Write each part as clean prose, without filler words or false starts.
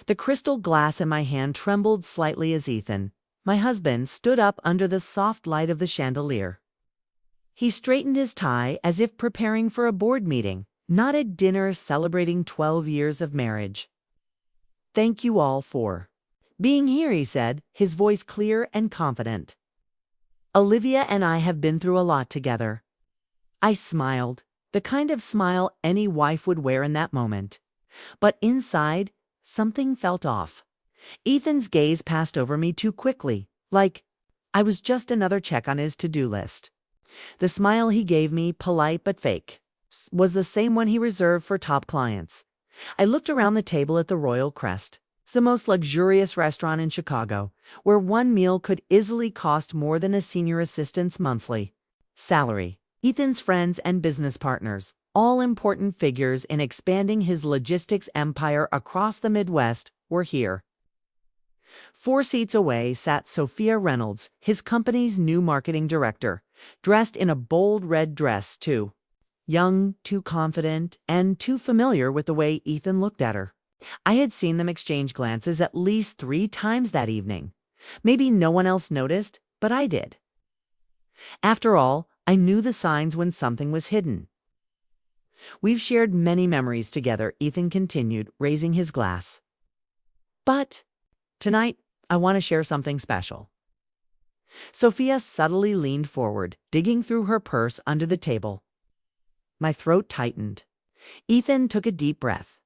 The crystal glass in my hand trembled slightly as Ethan, my husband, stood up under the soft light of the chandelier. He straightened his tie as if preparing for a board meeting, not a dinner celebrating 12 years of marriage. "Thank you all for being here," he said, his voice clear and confident. "Olivia and I have been through a lot together." I smiled, the kind of smile any wife would wear in that moment. But inside, something felt off. Ethan's gaze passed over me too quickly, like I was just another check on his to-do list. The smile he gave me, polite but fake, was the same one he reserved for top clients. I looked around the table at the Royal Crest. It's the most luxurious restaurant in Chicago, where one meal could easily cost more than a senior assistant's monthly salary. Ethan's friends and business partners, all important figures in expanding his logistics empire across the Midwest, were here. 4 seats away sat Sophia Reynolds, his company's new marketing director, dressed in a bold red dress, too young, too confident, and too familiar with the way Ethan looked at her. I had seen them exchange glances at least 3 times that evening. Maybe no one else noticed, but I did. After all, I knew the signs when something was hidden. "We've shared many memories together," Ethan continued, raising his glass. "But tonight, I want to share something special." Sophia subtly leaned forward, digging through her purse under the table. My throat tightened. Ethan took a deep breath.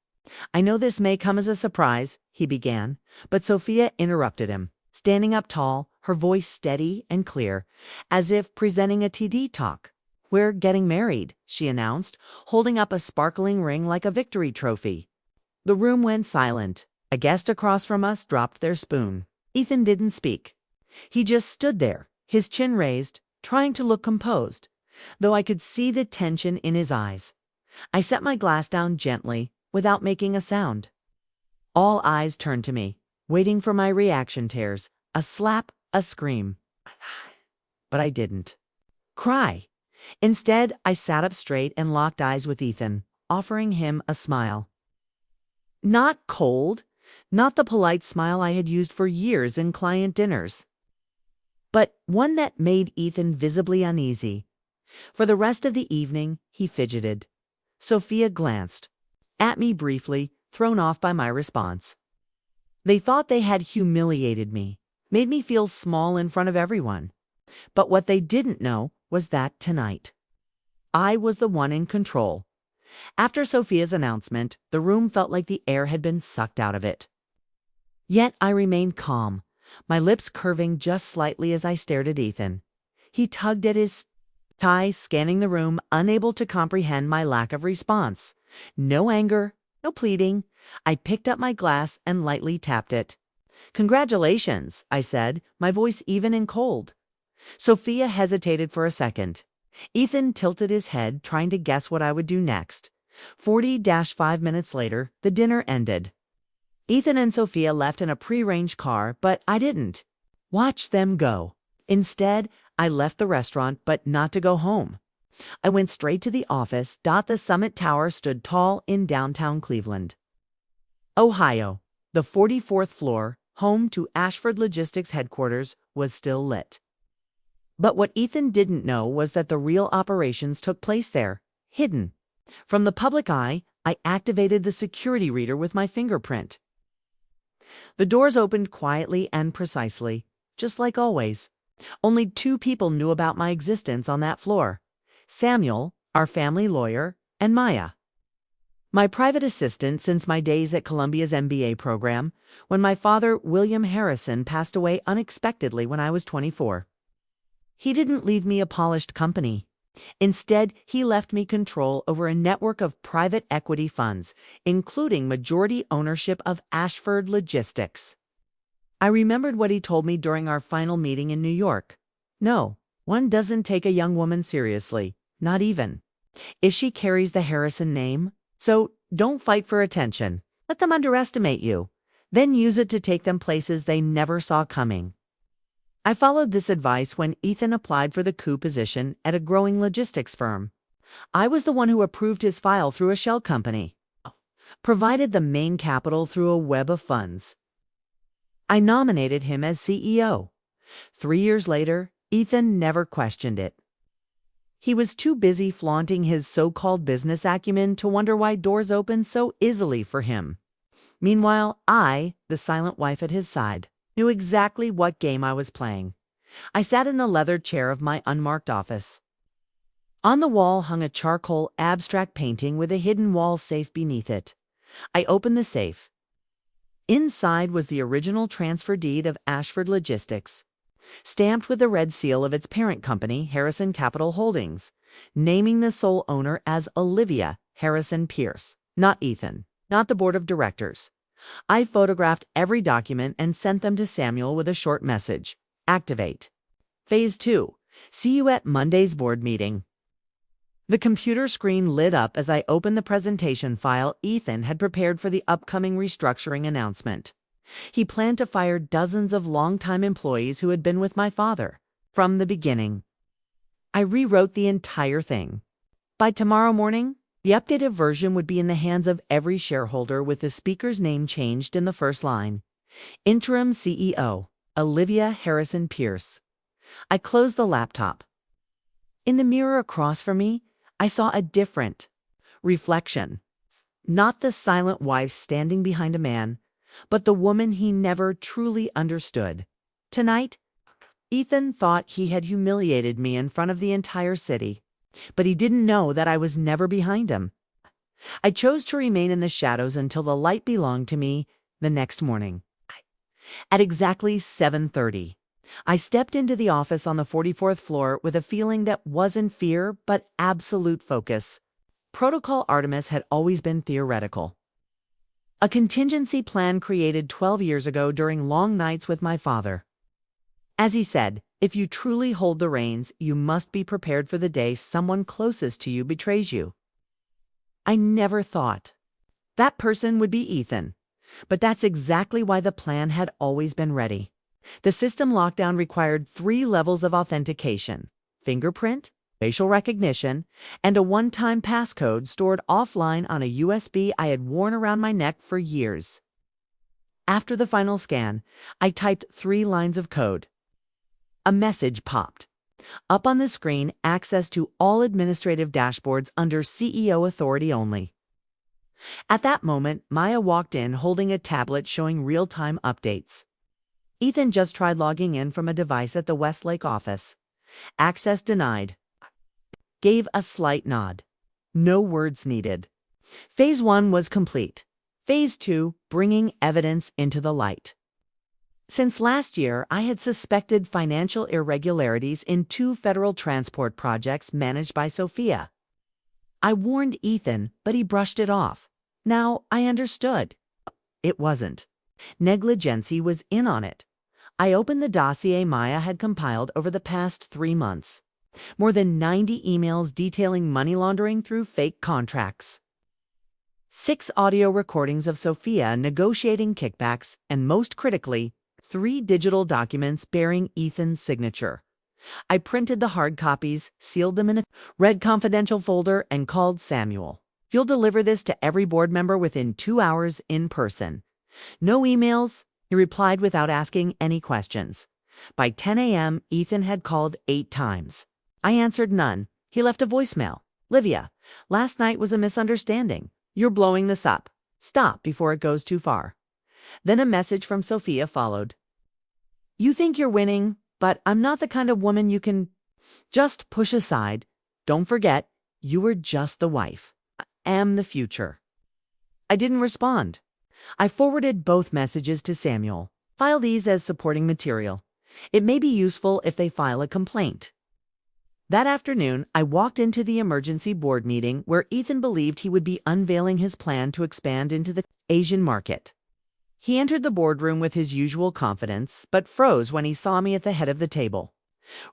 "I know this may come as a surprise," he began, but Sophia interrupted him, standing up tall, her voice steady and clear, as if presenting a TD talk. "We're getting married," she announced, holding up a sparkling ring like a victory trophy. The room went silent. A guest across from us dropped their spoon. Ethan didn't speak. He just stood there, his chin raised, trying to look composed, though I could see the tension in his eyes. I set my glass down gently, without making a sound. All eyes turned to me, waiting for my reaction tears, a slap, a scream. But I didn't cry. Instead, I sat up straight and locked eyes with Ethan, offering him a smile. Not cold, not the polite smile I had used for years in client dinners, but one that made Ethan visibly uneasy. For the rest of the evening, he fidgeted. Sophia glanced at me briefly, thrown off by my response. They thought they had humiliated me, made me feel small in front of everyone. But what they didn't know was that tonight, I was the one in control. After Sophia's announcement, the room felt like the air had been sucked out of it. Yet I remained calm, my lips curving just slightly as I stared at Ethan. He tugged at his tie, scanning the room, unable to comprehend my lack of response. No anger, no pleading. I picked up my glass and lightly tapped it. "Congratulations," I said, my voice even and cold. Sophia hesitated for a second. Ethan tilted his head, trying to guess what I would do next. 40-5 minutes later, the dinner ended. Ethan and Sophia left in a prearranged car, but I didn't watch them go. Instead, I left the restaurant, but not to go home. I went straight to the office. The Summit Tower stood tall in downtown Cleveland, Ohio. The 44th floor, home to Ashford Logistics headquarters, was still lit. But what Ethan didn't know was that the real operations took place there, hidden from the public eye. I activated the security reader with my fingerprint. The doors opened quietly and precisely, just like always. Only 2 people knew about my existence on that floor: Samuel, our family lawyer, and Maya, my private assistant since my days at Columbia's MBA program, when my father, William Harrison, passed away unexpectedly when I was 24. He didn't leave me a polished company. Instead, he left me control over a network of private equity funds, including majority ownership of Ashford Logistics. I remembered what he told me during our final meeting in New York. "No, one doesn't take a young woman seriously, not even if she carries the Harrison name. So don't fight for attention. Let them underestimate you, then use it to take them places they never saw coming." I followed this advice when Ethan applied for the coup position at a growing logistics firm. I was the one who approved his file through a shell company. provided the main capital through a web of funds. I nominated him as CEO. 3 years later, Ethan never questioned it. He was too busy flaunting his so-called business acumen to wonder why doors opened so easily for him. Meanwhile, I, the silent wife at his side, knew exactly what game I was playing. I sat in the leather chair of my unmarked office. On the wall hung a charcoal abstract painting with a hidden wall safe beneath it. I opened the safe. Inside was the original transfer deed of Ashford Logistics, stamped with the red seal of its parent company, Harrison Capital Holdings, naming the sole owner as Olivia Harrison Pierce, not Ethan, not the board of directors. I photographed every document and sent them to Samuel with a short message. Activate. Phase 2. See you at Monday's board meeting. The computer screen lit up as I opened the presentation file Ethan had prepared for the upcoming restructuring announcement. He planned to fire dozens of longtime employees who had been with my father from the beginning. I rewrote the entire thing. By tomorrow morning, the updated version would be in the hands of every shareholder with the speaker's name changed in the first line. Interim CEO, Olivia Harrison Pierce. I closed the laptop. In the mirror across from me, I saw a different reflection. Not the silent wife standing behind a man, but the woman he never truly understood. Tonight, Ethan thought he had humiliated me in front of the entire city, but he didn't know that I was never behind him. I chose to remain in the shadows until the light belonged to me the next morning. At exactly 7:30, I stepped into the office on the 44th floor with a feeling that wasn't fear, but absolute focus. Protocol Artemis had always been theoretical. A contingency plan created 12 years ago during long nights with my father. As he said, if you truly hold the reins, you must be prepared for the day someone closest to you betrays you. I never thought that person would be Ethan, but that's exactly why the plan had always been ready. The system lockdown required 3 levels of authentication: fingerprint, facial recognition, and a one-time passcode stored offline on a USB I had worn around my neck for years. After the final scan, I typed 3 lines of code. A message popped. Up on the screen, access to all administrative dashboards under CEO authority only. At that moment, Maya walked in holding a tablet showing real-time updates. Ethan just tried logging in from a device at the Westlake office. Access denied. Gave a slight nod. No words needed. Phase 1 was complete. Phase 2, bringing evidence into the light. Since last year, I had suspected financial irregularities in 2 federal transport projects managed by Sophia. I warned Ethan, but he brushed it off. Now I understood. It wasn't. Negligency was in on it. I opened the dossier Maya had compiled over the past 3 months. More than 90 emails detailing money laundering through fake contracts. 6 audio recordings of Sophia negotiating kickbacks, and most critically, 3 digital documents bearing Ethan's signature. I printed the hard copies, sealed them in a red confidential folder, and called Samuel. You'll deliver this to every board member within 2 hours in person. No emails, he replied without asking any questions. By 10 a.m., Ethan had called 8 times. I answered none. He left a voicemail. Livia, last night was a misunderstanding. You're blowing this up. Stop before it goes too far. Then a message from Sophia followed. You think you're winning, but I'm not the kind of woman you can just push aside. Don't forget, you were just the wife. I am the future. I didn't respond. I forwarded both messages to Samuel. File these as supporting material. It may be useful if they file a complaint. That afternoon, I walked into the emergency board meeting where Ethan believed he would be unveiling his plan to expand into the Asian market. He entered the boardroom with his usual confidence, but froze when he saw me at the head of the table.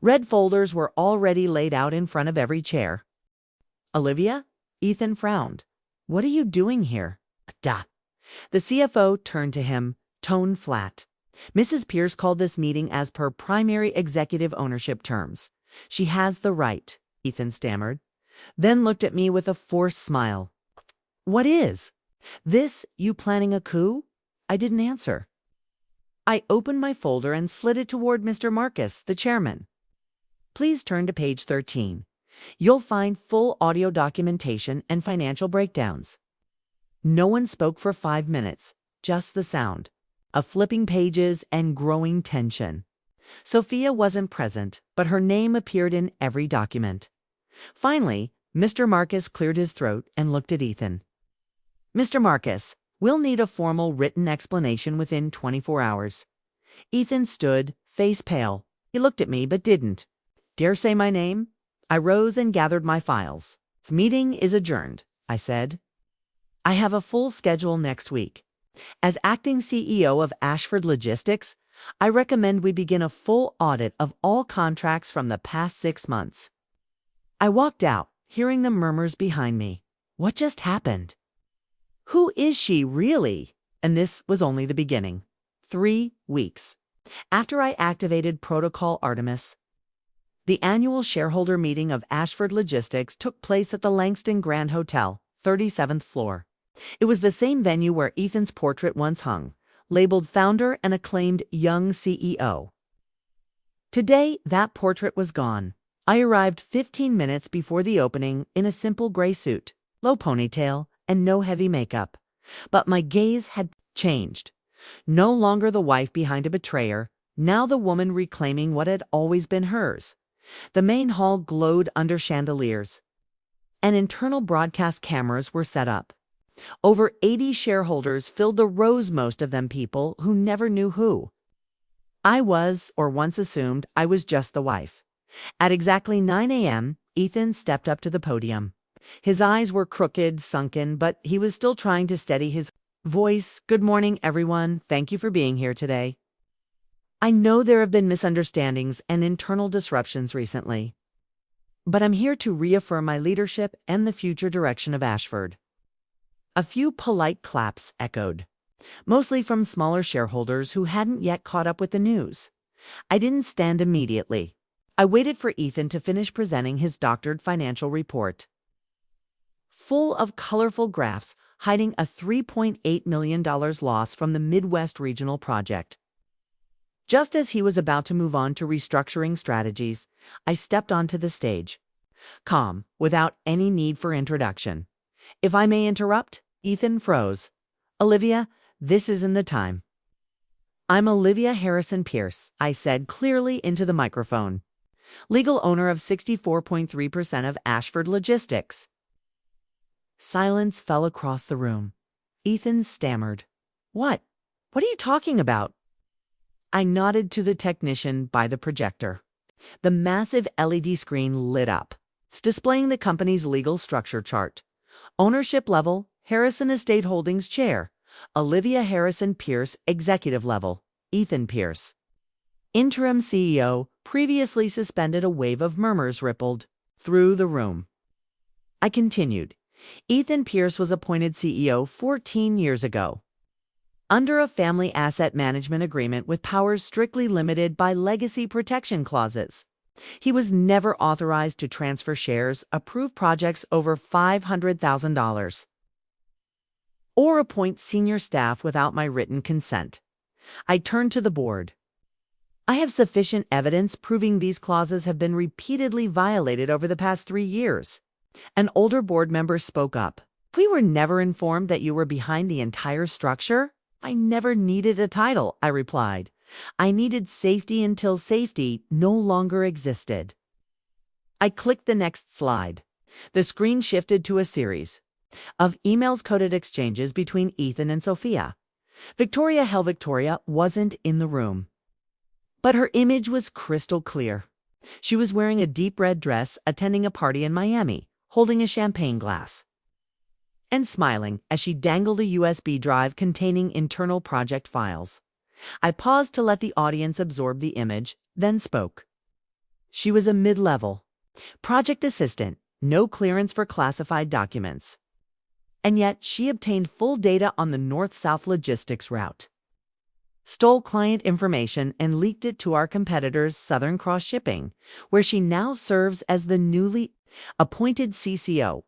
Red folders were already laid out in front of every chair. Olivia? Ethan frowned. What are you doing here? Duh. The CFO turned to him, tone flat. Mrs. Pierce called this meeting as per primary executive ownership terms. She has the right, Ethan stammered, then looked at me with a forced smile. What is? This, you planning a coup? I didn't answer. I opened my folder and slid it toward Mr. Marcus, the chairman. Please turn to page 13. You'll find full audio documentation and financial breakdowns. No one spoke for 5 minutes, just the sound of flipping pages and growing tension. Sophia wasn't present, but her name appeared in every document. Finally, Mr. Marcus cleared his throat and looked at Ethan. Mr. Marcus, we'll need a formal written explanation within 24 hours. Ethan stood, face pale. He looked at me but didn't. Dare say my name? I rose and gathered my files. This meeting is adjourned, I said. I have a full schedule next week. As acting CEO of Ashford Logistics, I recommend we begin a full audit of all contracts from the past 6 months. I walked out, hearing the murmurs behind me. What just happened? Who is she, really? And this was only the beginning. 3 weeks after I activated Protocol Artemis, the annual shareholder meeting of Ashford Logistics took place at the Langston Grand Hotel, 37th floor. It was the same venue where Ethan's portrait once hung, labeled founder and acclaimed young CEO. Today, that portrait was gone. I arrived 15 minutes before the opening in a simple gray suit, low ponytail, and no heavy makeup. But my gaze had changed. No longer the wife behind a betrayer, now the woman reclaiming what had always been hers. The main hall glowed under chandeliers, and internal broadcast cameras were set up. Over 80 shareholders filled the rows, most of them people who never knew who. I was, or once assumed, I was just the wife. At exactly 9 a.m., Ethan stepped up to the podium. His eyes were crooked, sunken, but he was still trying to steady his voice. Good morning, everyone. Thank you for being here today. I know there have been misunderstandings and internal disruptions recently, but I'm here to reaffirm my leadership and the future direction of Ashford. A few polite claps echoed, mostly from smaller shareholders who hadn't yet caught up with the news. I didn't stand immediately. I waited for Ethan to finish presenting his doctored financial report, full of colorful graphs hiding a $3.8 million loss from the Midwest Regional Project. Just as he was about to move on to restructuring strategies, I stepped onto the stage, calm, without any need for introduction. If I may interrupt, Ethan froze. Olivia, this isn't the time. I'm Olivia Harrison Pierce, I said clearly into the microphone, legal owner of 64.3% of Ashford Logistics. Silence fell across the room. Ethan stammered. What? What are you talking about? I nodded to the technician by the projector. The massive LED screen lit up, displaying the company's legal structure chart. Ownership level, Harrison Estate Holdings Chair, Olivia Harrison Pierce. Executive level, Ethan Pierce. Interim CEO, previously suspended. A wave of murmurs rippled through the room. I continued. Ethan Pierce was appointed CEO 14 years ago, under a family asset management agreement with powers strictly limited by legacy protection clauses. He was never authorized to transfer shares, approve projects over $500,000, or appoint senior staff without my written consent. I turned to the board. I have sufficient evidence proving these clauses have been repeatedly violated over the past 3 years. An older board member spoke up. We were never informed that you were behind the entire structure. I never needed a title, I replied. I needed safety until safety no longer existed. I clicked the next slide. The screen shifted to a series of emails, coded exchanges between Ethan and Sophia. Victoria Victoria wasn't in the room, but her image was crystal clear. She was wearing a deep red dress, attending a party in Miami, holding a champagne glass, and smiling as she dangled a USB drive containing internal project files. I paused to let the audience absorb the image, then spoke. She was a mid-level project assistant, no clearance for classified documents. And yet she obtained full data on the North-South logistics route, stole client information, and leaked it to our competitors, Southern Cross Shipping, where she now serves as the newly appointed CCO.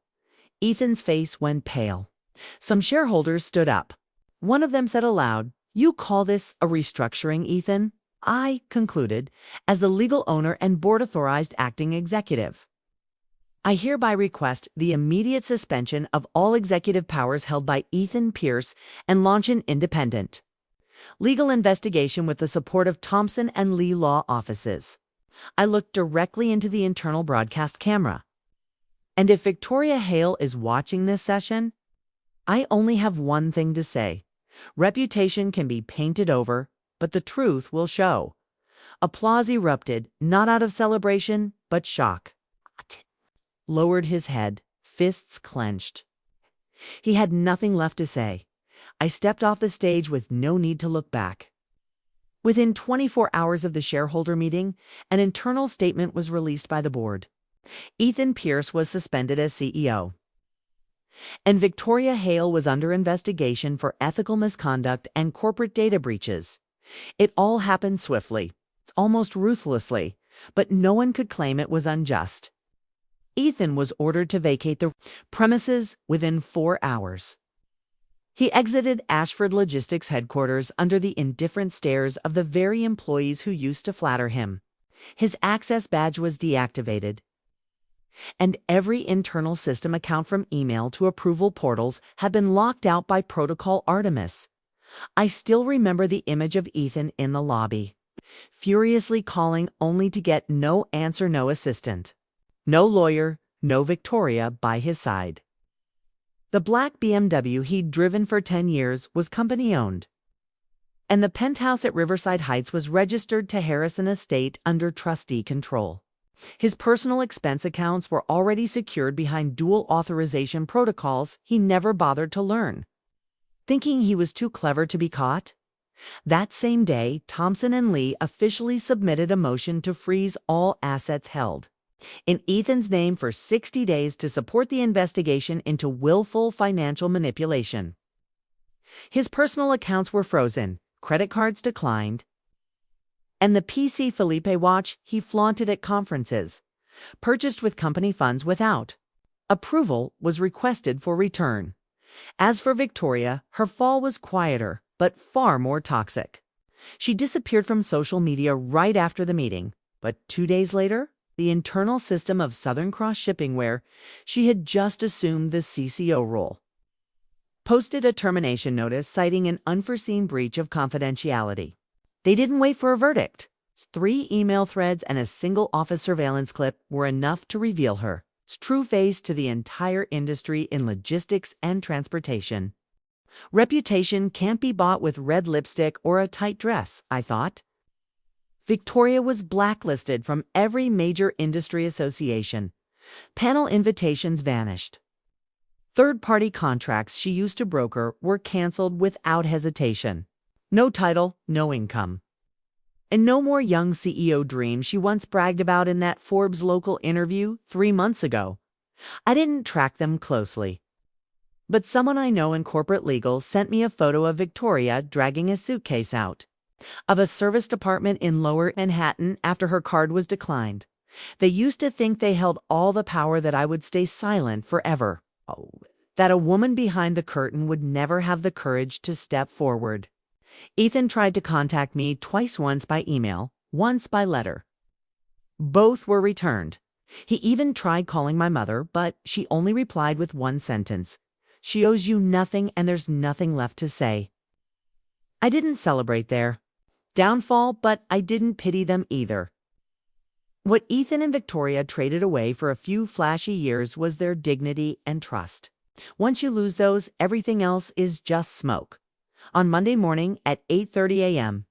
Ethan's face went pale. Some shareholders stood up. One of them said aloud, "You call this a restructuring, Ethan?" I concluded, as the legal owner and board-authorized acting executive. "I hereby request the immediate suspension of all executive powers held by Ethan Pierce and launch an independent legal investigation with the support of Thompson and Lee law offices." I looked directly into the internal broadcast camera. And if Victoria Hale is watching this session, I only have one thing to say. Reputation can be painted over, but the truth will show. Applause erupted, not out of celebration, but shock. Lowered his head, fists clenched. He had nothing left to say. I stepped off the stage with no need to look back. Within 24 hours of the shareholder meeting, an internal statement was released by the board. Ethan Pierce was suspended as CEO. And Victoria Hale was under investigation for ethical misconduct and corporate data breaches. It all happened swiftly, almost ruthlessly, but no one could claim it was unjust. Ethan was ordered to vacate the premises within 4 hours. He exited Ashford Logistics headquarters under the indifferent stares of the very employees who used to flatter him. His access badge was deactivated, and every internal system account from email to approval portals had been locked out by Protocol Artemis. I still remember the image of Ethan in the lobby, furiously calling only to get no answer, no assistant, no lawyer, no Victoria by his side. The black BMW he'd driven for 10 years was company-owned, and the penthouse at Riverside Heights was registered to Harrison Estate under trustee control. His personal expense accounts were already secured behind dual authorization protocols he never bothered to learn, thinking he was too clever to be caught. That same day, Thompson and Lee officially submitted a motion to freeze all assets held in Ethan's name for 60 days to support the investigation into willful financial manipulation. His personal accounts were frozen, credit cards declined, and the PC Felipe watch he flaunted at conferences, purchased with company funds without approval, was requested for return. As for Victoria, her fall was quieter, but far more toxic. She disappeared from social media right after the meeting, but 2 days later, the internal system of Southern Cross Shipping, where she had just assumed the CCO role, posted a termination notice citing an unforeseen breach of confidentiality. They didn't wait for a verdict. 3 email threads and a single office surveillance clip were enough to reveal her true face to the entire industry in logistics and transportation. Reputation can't be bought with red lipstick or a tight dress, I thought. Victoria was blacklisted from every major industry association. Panel invitations vanished. Third-party contracts she used to broker were canceled without hesitation. No title, no income. And no more young CEO dreams she once bragged about in that Forbes local interview 3 months ago. I didn't track them closely, but someone I know in corporate legal sent me a photo of Victoria dragging a suitcase out of a service department in Lower Manhattan after her card was declined. They used to think they held all the power, that I would stay silent forever. Oh, that a woman behind the curtain would never have the courage to step forward. Ethan tried to contact me twice, once by email, once by letter. Both were returned. He even tried calling my mother, but she only replied with one sentence: "She owes you nothing and there's nothing left to say." I didn't celebrate their downfall, but I didn't pity them either. What Ethan and Victoria traded away for a few flashy years was their dignity and trust. Once you lose those, everything else is just smoke. On Monday morning at 8:30 a.m.,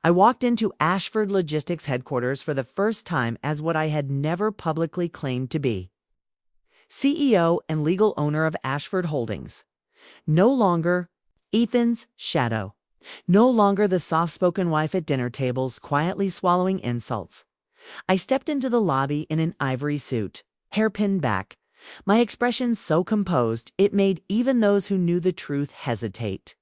I walked into Ashford Logistics headquarters for the first time as what I had never publicly claimed to be: CEO and legal owner of Ashford Holdings. No longer Ethan's shadow. No longer the soft-spoken wife at dinner tables quietly swallowing insults. I stepped into the lobby in an ivory suit, hair pinned back, my expression so composed it made even those who knew the truth hesitate.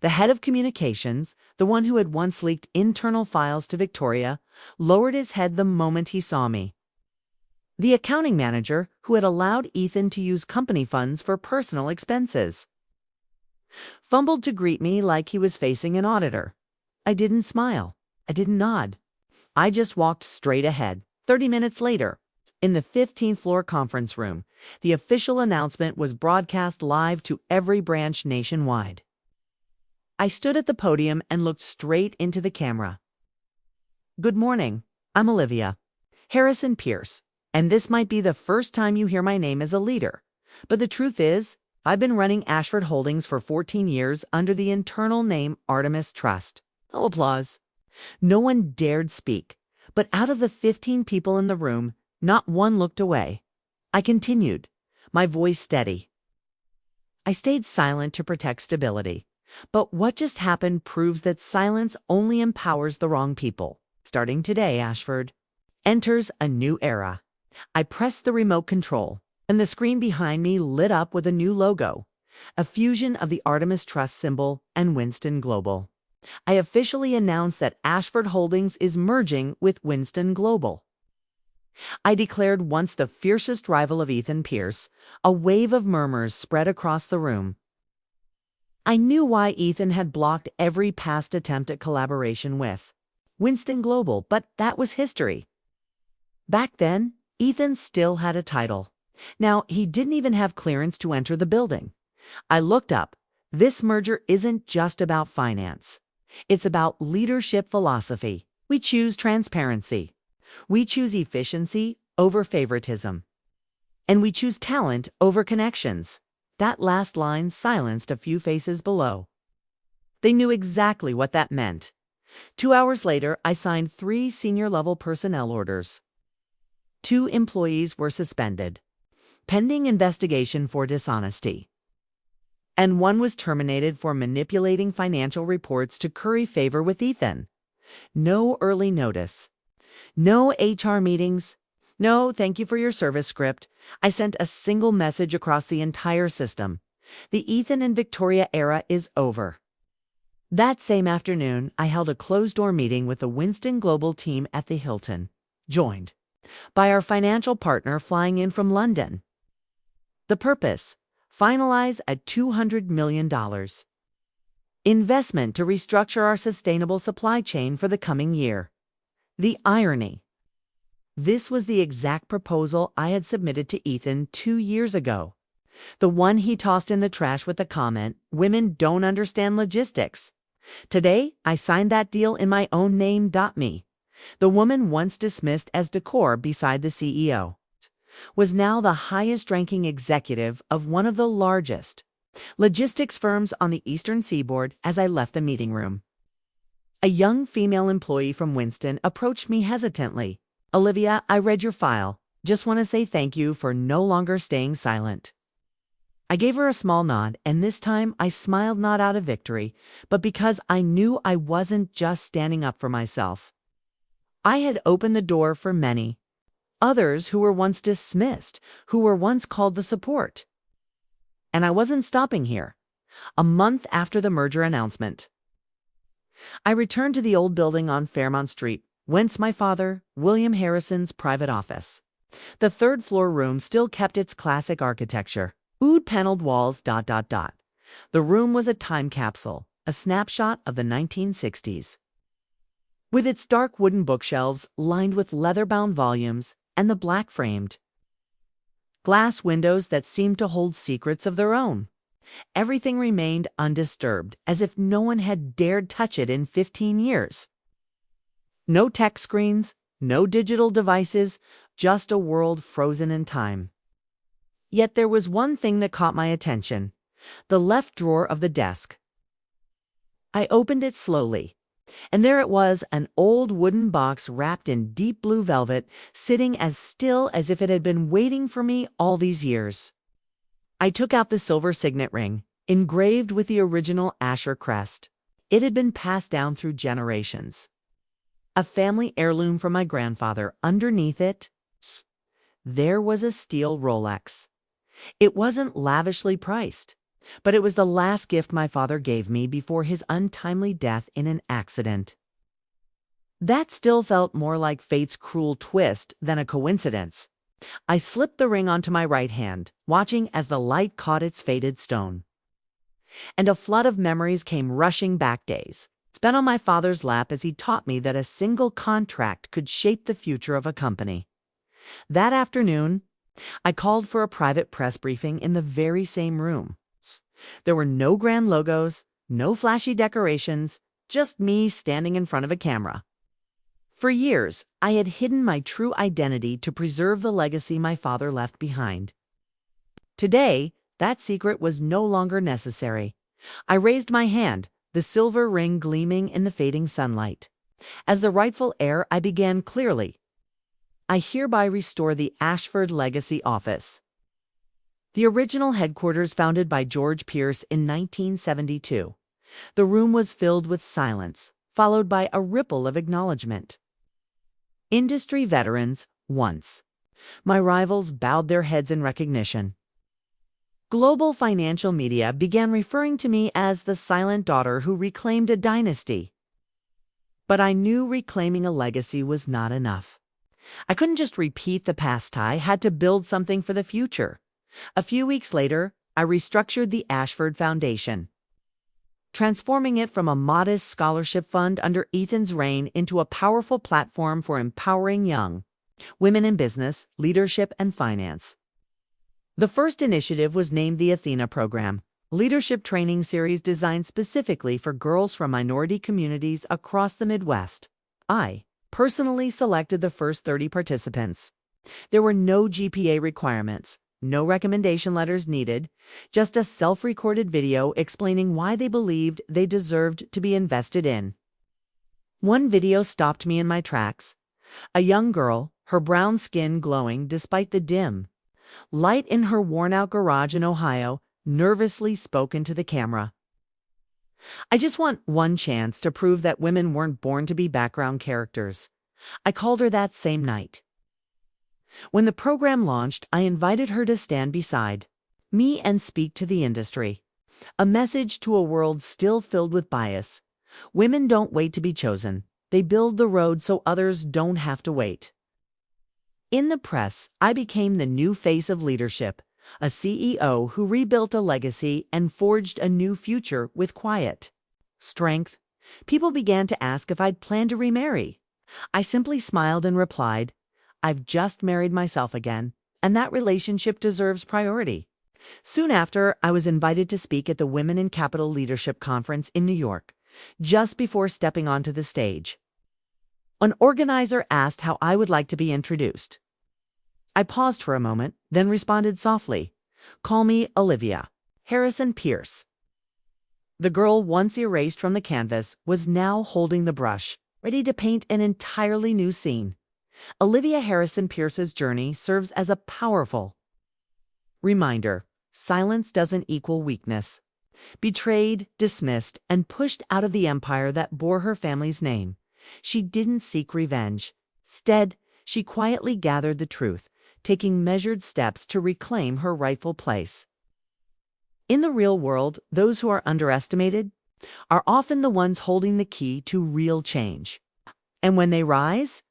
The head of communications, the one who had once leaked internal files to Victoria, lowered his head the moment he saw me. The accounting manager, who had allowed Ethan to use company funds for personal expenses, fumbled to greet me like he was facing an auditor. I didn't smile. I didn't nod. I just walked straight ahead. 30 minutes later, in the 15th floor conference room, the official announcement was broadcast live to every branch nationwide. I stood at the podium and looked straight into the camera. Good morning. I'm Olivia Harrison Pierce, and this might be the first time you hear my name as a leader. But the truth is, I've been running Ashford Holdings for 14 years under the internal name Artemis Trust. No applause. No one dared speak, but out of the 15 people in the room, not one looked away. I continued, my voice steady. I stayed silent to protect stability, but what just happened proves that silence only empowers the wrong people. Starting today, Ashford enters a new era. I pressed the remote control, and the screen behind me lit up with a new logo, a fusion of the Artemis Trust symbol and Winston Global. I officially announced that Ashford Holdings is merging with Winston Global. I declared once the fiercest rival of Ethan Pierce. A wave of murmurs spread across the room. I knew why Ethan had blocked every past attempt at collaboration with Winston Global, but that was history. Back then, Ethan still had a title. Now, he didn't even have clearance to enter the building. I looked up. This merger isn't just about finance. It's about leadership philosophy. We choose transparency. We choose efficiency over favoritism. And we choose talent over connections. That last line silenced a few faces below. They knew exactly what that meant. 2 hours later, I signed 3 senior-level personnel orders. 2 employees were suspended, pending investigation for dishonesty. And 1 was terminated for manipulating financial reports to curry favor with Ethan. No early notice. No HR meetings. No thank you for your service script. I sent a single message across the entire system. The Ethan and Victoria era is over. That same afternoon, I held a closed-door meeting with the Winston Global team at the Hilton, joined by our financial partner flying in from London. The purpose: finalize a $200 million investment to restructure our sustainable supply chain for the coming year. The irony: this was the exact proposal I had submitted to Ethan 2 years ago. The one he tossed in the trash with the comment, "Women don't understand logistics." Today, I signed that deal in my own name. Me, the woman once dismissed as decor beside the CEO, was now the highest-ranking executive of one of the largest logistics firms on the Eastern Seaboard. As I left the meeting room, a young female employee from Winston approached me hesitantly. "Olivia, I read your file. Just want to say thank you for no longer staying silent." I gave her a small nod, and this time I smiled not out of victory, but because I knew I wasn't just standing up for myself. I had opened the door for many others who were once dismissed, who were once called the support. And I wasn't stopping here. A month after the merger announcement, I returned to the old building on Fairmont Street, whence my father, William Harrison's private office. The third-floor room still kept its classic architecture. Wood-paneled walls. The room was a time capsule, a snapshot of the 1960s. With its dark wooden bookshelves lined with leather-bound volumes and the black-framed glass windows that seemed to hold secrets of their own, everything remained undisturbed, as if no one had dared touch it in 15 years. No tech screens, no digital devices, just a world frozen in time. Yet there was one thing that caught my attention: the left drawer of the desk. I opened it slowly, and there it was, an old wooden box wrapped in deep blue velvet, sitting as still as if it had been waiting for me all these years. I took out the silver signet ring, engraved with the original Asher crest. It had been passed down through generations. A family heirloom from my grandfather. Underneath it, there was a steel Rolex. It wasn't lavishly priced, but it was the last gift my father gave me before his untimely death in an accident. That still felt more like fate's cruel twist than a coincidence. I slipped the ring onto my right hand, watching as the light caught its faded stone. and a flood of memories came rushing back. Days spent on my father's lap as he taught me that a single contract could shape the future of a company. That afternoon, I called for a private press briefing in the very same room. There were no grand logos, no flashy decorations, just me standing in front of a camera. For years, I had hidden my true identity to preserve the legacy my father left behind. Today, that secret was no longer necessary. I raised my hand, the silver ring gleaming in the fading sunlight. As the rightful heir, I began clearly. I hereby restore the Ashford Legacy Office. The original headquarters founded by George Pierce in 1972. The room was filled with silence, followed by a ripple of acknowledgement. Industry veterans, once. My rivals bowed their heads in recognition. Global financial media began referring to me as the silent daughter who reclaimed a dynasty. But I knew reclaiming a legacy was not enough. I couldn't just repeat the past. I had to build something for the future. A few weeks later, I restructured the Ashford Foundation, transforming it from a modest scholarship fund under Ethan's reign into a powerful platform for empowering young women in business, leadership, and finance. The first initiative was named the Athena Program, leadership training series designed specifically for girls from minority communities across the Midwest. I personally selected the first 30 participants. There were no GPA requirements, no recommendation letters needed, just a self-recorded video explaining why they believed they deserved to be invested in. One video stopped me in my tracks. A young girl, her brown skin glowing despite the dim light in her worn-out garage in Ohio, nervously spoke into the camera. I just want one chance to prove that women weren't born to be background characters. I called her that same night. When the program launched, I invited her to stand beside me and speak to the industry. A message to a world still filled with bias. Women don't wait to be chosen. They build the road so others don't have to wait. In the press, I became the new face of leadership, a CEO who rebuilt a legacy and forged a new future with quiet strength. People began to ask if I'd planned to remarry. I simply smiled and replied, I've just married myself again, and that relationship deserves priority. Soon after, I was invited to speak at the Women in Capital Leadership Conference in New York, just before stepping onto the stage. An organizer asked how I would like to be introduced. I paused for a moment, then responded softly, Call me Olivia Harrison Pierce. The girl once erased from the canvas was now holding the brush, ready to paint an entirely new scene. Olivia Harrison Pierce's journey serves as a powerful reminder. Silence doesn't equal weakness. Betrayed, dismissed, and pushed out of the empire that bore her family's name, she didn't seek revenge. Instead, she quietly gathered the truth, taking measured steps to reclaim her rightful place. In the real world, those who are underestimated are often the ones holding the key to real change. And when they rise,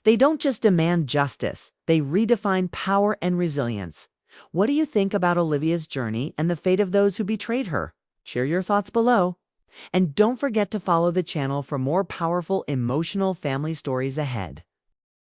they don't just demand justice, they redefine power and resilience. What do you think about Olivia's journey and the fate of those who betrayed her? Share your thoughts below. And don't forget to follow the channel for more powerful, emotional family stories ahead.